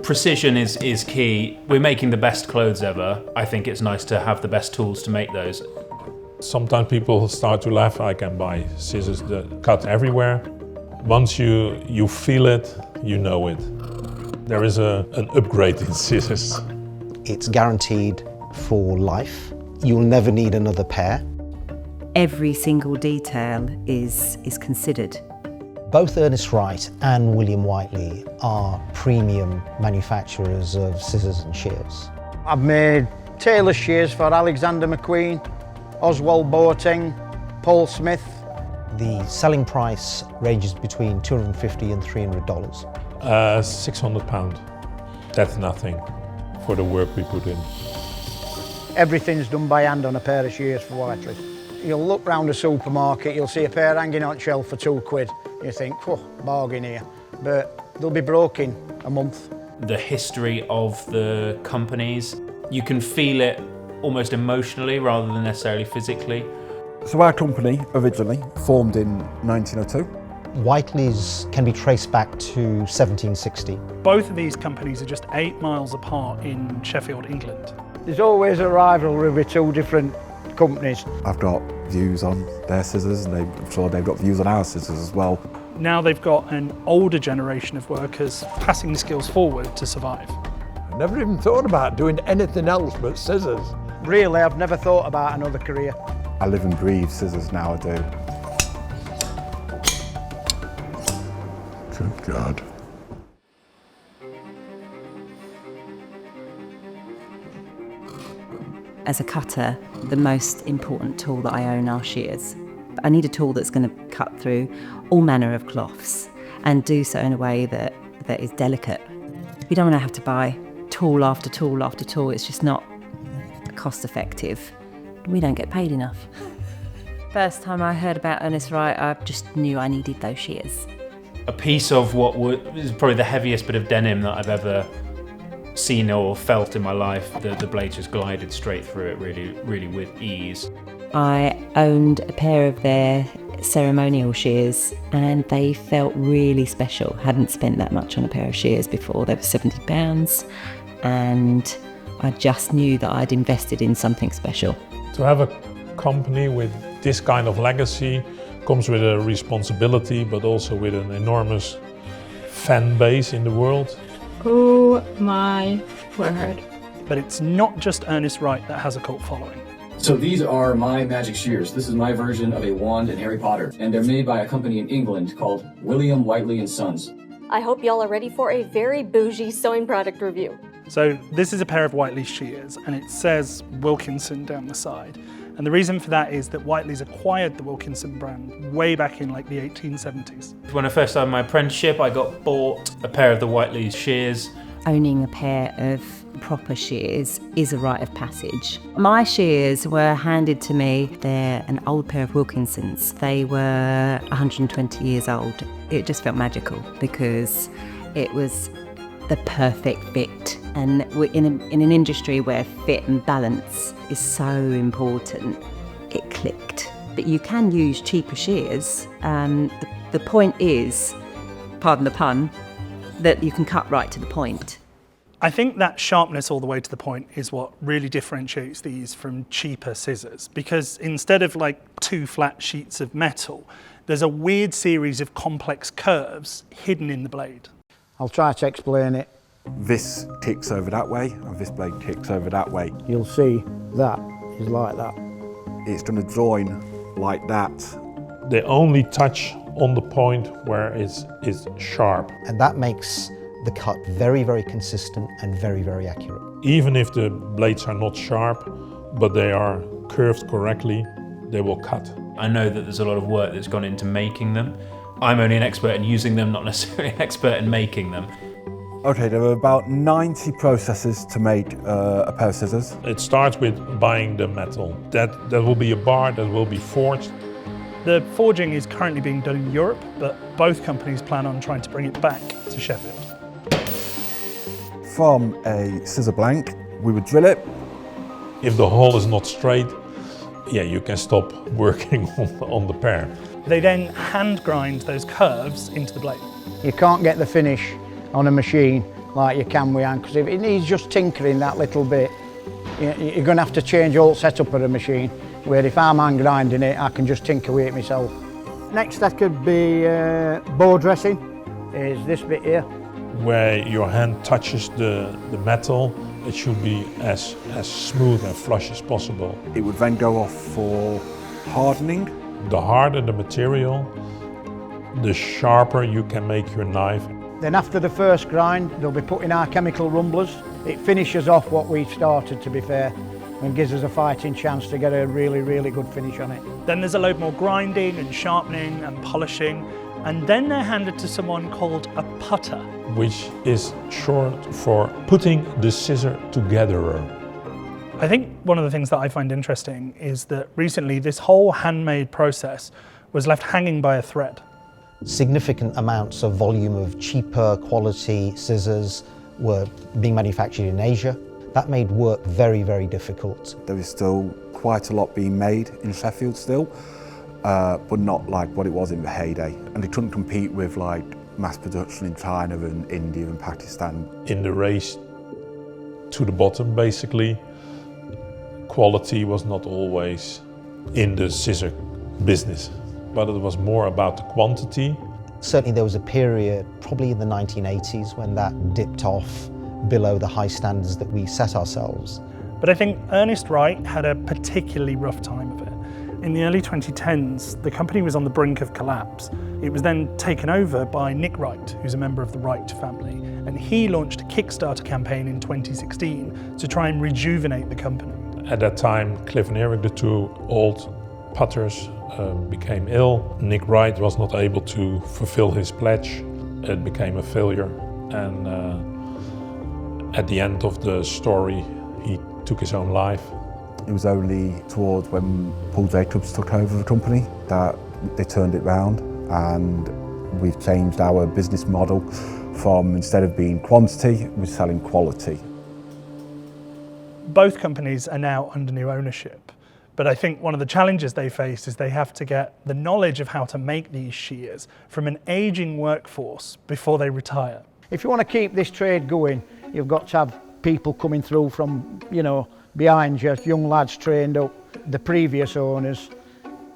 Precision is key. We're making the best clothes ever. I think it's nice to have the best tools to make those. Sometimes people start to laugh. I can buy scissors that cut everywhere. Once you feel it, you know it. There is an upgrade in scissors. It's guaranteed for life. You'll never need another pair. Every single detail is considered. Both Ernest Wright and William Whiteley are premium manufacturers of scissors and shears. I've made tailor shears for Alexander McQueen, Oswald Boateng, Paul Smith. The selling price ranges between $250 and $300. £600. That's nothing for the work we put in. Everything's done by hand on a pair of shears for Whiteley. You'll look round a supermarket, you'll see a pair hanging on shelf for £2. You think, oh, bargain here. But they'll be broke in a month. The history of the companies, you can feel it almost emotionally rather than necessarily physically. So our company originally formed in 1902. Whiteley's can be traced back to 1760. Both of these companies are just 8 miles apart in Sheffield, England. There's always a rivalry with two different companies. I've got views on their scissors and I'm sure they've got views on our scissors as well. Now they've got an older generation of workers passing the skills forward to survive. I never even thought about doing anything else but scissors. Really, I've never thought about another career. I live and breathe scissors now, I do. Good God. As a cutter, the most important tool that I own are shears. I need a tool that's going to cut through all manner of cloths and do so in a way that is delicate. You don't want to have to buy tool after tool after tool. It's just not cost effective. We don't get paid enough. First time I heard about Ernest Wright, I just knew I needed those shears. A piece of what is probably the heaviest bit of denim that I've ever seen or felt in my life. The blade just glided straight through it really with ease. I owned a pair of their ceremonial shears and they felt really special. Hadn't spent that much on a pair of shears before. They were £70 and I just knew that I'd invested in something special. To have a company with this kind of legacy comes with a responsibility, but also with an enormous fan base in the world. Oh my word. But it's not just Ernest Wright that has a cult following. So these are my magic shears. This is my version of a wand in Harry Potter, and they're made by a company in England called William Whiteley & Sons. I hope y'all are ready for a very bougie sewing product review. So this is a pair of Whiteley shears, and it says Wilkinson down the side. And the reason for that is that Whiteley's acquired the Wilkinson brand way back in like the 1870s. When I first started my apprenticeship, I got bought a pair of the Whiteley shears. Owning a pair of proper shears is a rite of passage. My shears were handed to me. They're an old pair of Wilkinsons. They were 120 years old. It just felt magical because it was the perfect fit. And we're in an industry where fit and balance is so important, it clicked. But you can use cheaper shears. The point is, pardon the pun, that you can cut right to the point. I think that sharpness all the way to the point is what really differentiates these from cheaper scissors, because instead of like two flat sheets of metal, there's a weird series of complex curves hidden in the blade. I'll try to explain it. This ticks over that way and this blade ticks over that way. You'll see that is like that. It's going to join like that. They only touch on the point where it's sharp. And that makes the cut very, very consistent and very, very accurate. Even if the blades are not sharp, but they are curved correctly, they will cut. I know that there's a lot of work that's gone into making them. I'm only an expert in using them, not necessarily an expert in making them. Okay, there are about 90 processes to make a pair of scissors. It starts with buying the metal. That will be a bar that will be forged. The forging is currently being done in Europe, but both companies plan on trying to bring it back to Sheffield. From a scissor blank, we would drill it. If the hole is not straight, yeah, you can stop working on the pair. They then hand grind those curves into the blade. You can't get the finish on a machine like you can with hand, because if it needs just tinkering that little bit, you're going to have to change the whole setup of the machine, where if I'm hand grinding it, I can just tinker with it myself. Next step could be bow dressing, is this bit here. Where your hand touches the metal, it should be as smooth and flush as possible. It would then go off for hardening. The harder the material, the sharper you can make your knife. Then after the first grind, they'll be putting our chemical rumblers. It finishes off what we've started, to be fair, and gives us a fighting chance to get a really, really good finish on it. Then there's a load more grinding and sharpening and polishing, and then they're handed to someone called a putter. Which is short for putting the scissor together. I think one of the things that I find interesting is that recently this whole handmade process was left hanging by a thread. Significant amounts of volume of cheaper quality scissors were being manufactured in Asia. That made work very, very difficult. There is still quite a lot being made in Sheffield still, but not like what it was in the heyday. And they couldn't compete with like mass production in China and India and Pakistan. In the race to the bottom, basically, quality was not always in the scissor business, but it was more about the quantity. Certainly there was a period, probably in the 1980s, when that dipped off below the high standards that we set ourselves. But I think Ernest Wright had a particularly rough time of it. In the early 2010s, the company was on the brink of collapse. It was then taken over by Nick Wright, who's a member of the Wright family, and he launched a Kickstarter campaign in 2016 to try and rejuvenate the company. At that time, Cliff and Eric, the two old putters, became ill. Nick Wright was not able to fulfill his pledge. It became a failure, and at the end of the story, he took his own life. It was only towards when Paul Jacobs took over the company that they turned it round, and we've changed our business model from, instead of being quantity, we're selling quality. Both companies are now under new ownership, but I think one of the challenges they face is they have to get the knowledge of how to make these shears from an ageing workforce before they retire. If you want to keep this trade going, you've got to have people coming through from, behind you, young lads trained up. The previous owners,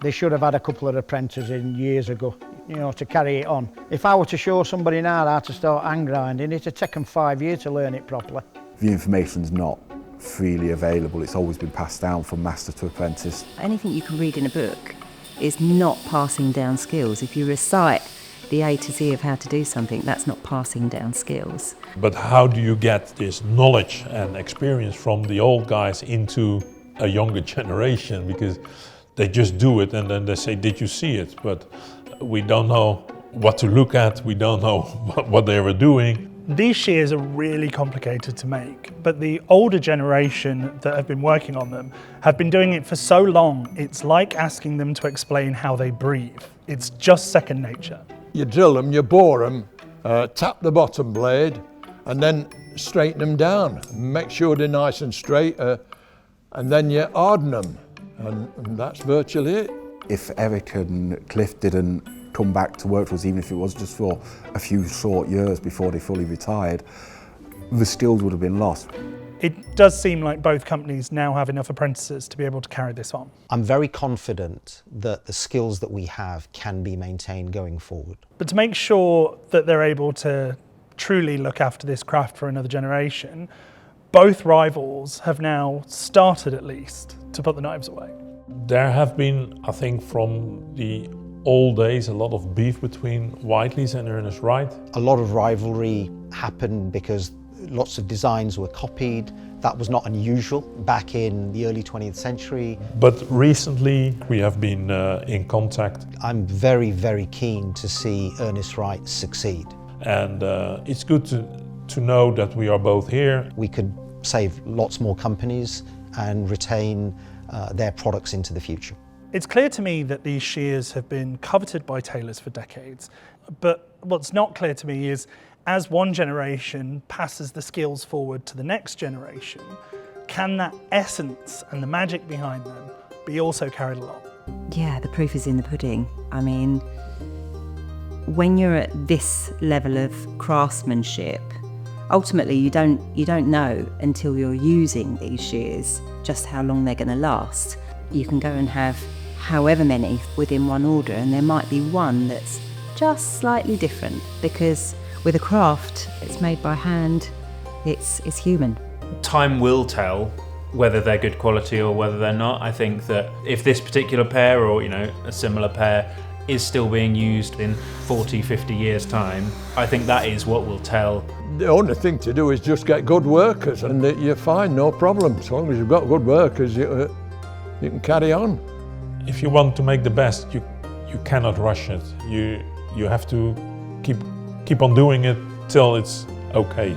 they should have had a couple of apprentices in years ago, to carry it on. If I were to show somebody now how to start hand grinding, it'd take them 5 years to learn it properly. The information's not freely available, it's always been passed down from master to apprentice. Anything you can read in a book is not passing down skills. If you recite the A to Z of how to do something, that's not passing down skills. But how do you get this knowledge and experience from the old guys into a younger generation? Because they just do it and then they say, did you see it? But we don't know what to look at, we don't know what they were doing. These shears are really complicated to make, but the older generation that have been working on them have been doing it for so long, it's like asking them to explain how they breathe. It's just second nature. You drill them, you bore them, tap the bottom blade, and then straighten them down. Make sure they're nice and straight, and then you harden them, and that's virtually it. If Eric and Cliff didn't come back to work for us, even if it was just for a few short years before they fully retired, the skills would have been lost. It does seem like both companies now have enough apprentices to be able to carry this on. I'm very confident that the skills that we have can be maintained going forward. But to make sure that they're able to truly look after this craft for another generation, both rivals have now started, at least, to put the knives away. There have been, I think, from the old days, a lot of beef between Whiteley's and Ernest Wright. A lot of rivalry happened because lots of designs were copied. That was not unusual back in the early 20th century. But recently we have been in contact. I'm very, very keen to see Ernest Wright succeed. And it's good to know that we are both here. We could save lots more companies and retain their products into the future. It's clear to me that these shears have been coveted by tailors for decades, but what's not clear to me is as one generation passes the skills forward to the next generation, can that essence and the magic behind them be also carried along? Yeah, the proof is in the pudding. I mean, when you're at this level of craftsmanship, ultimately you don't know until you're using these shears just how long they're going to last. You can go and have however many within one order, and there might be one that's just slightly different, because with a craft, it's made by hand, it's human. Time will tell whether they're good quality or whether they're not. I think that if this particular pair, or a similar pair, is still being used in 40, 50 years' time, I think that is what will tell. The only thing to do is just get good workers, and you're fine, no problem. As long as you've got good workers, you can carry on. If you want to make the best, you cannot rush it. You have to keep on doing it till it's okay.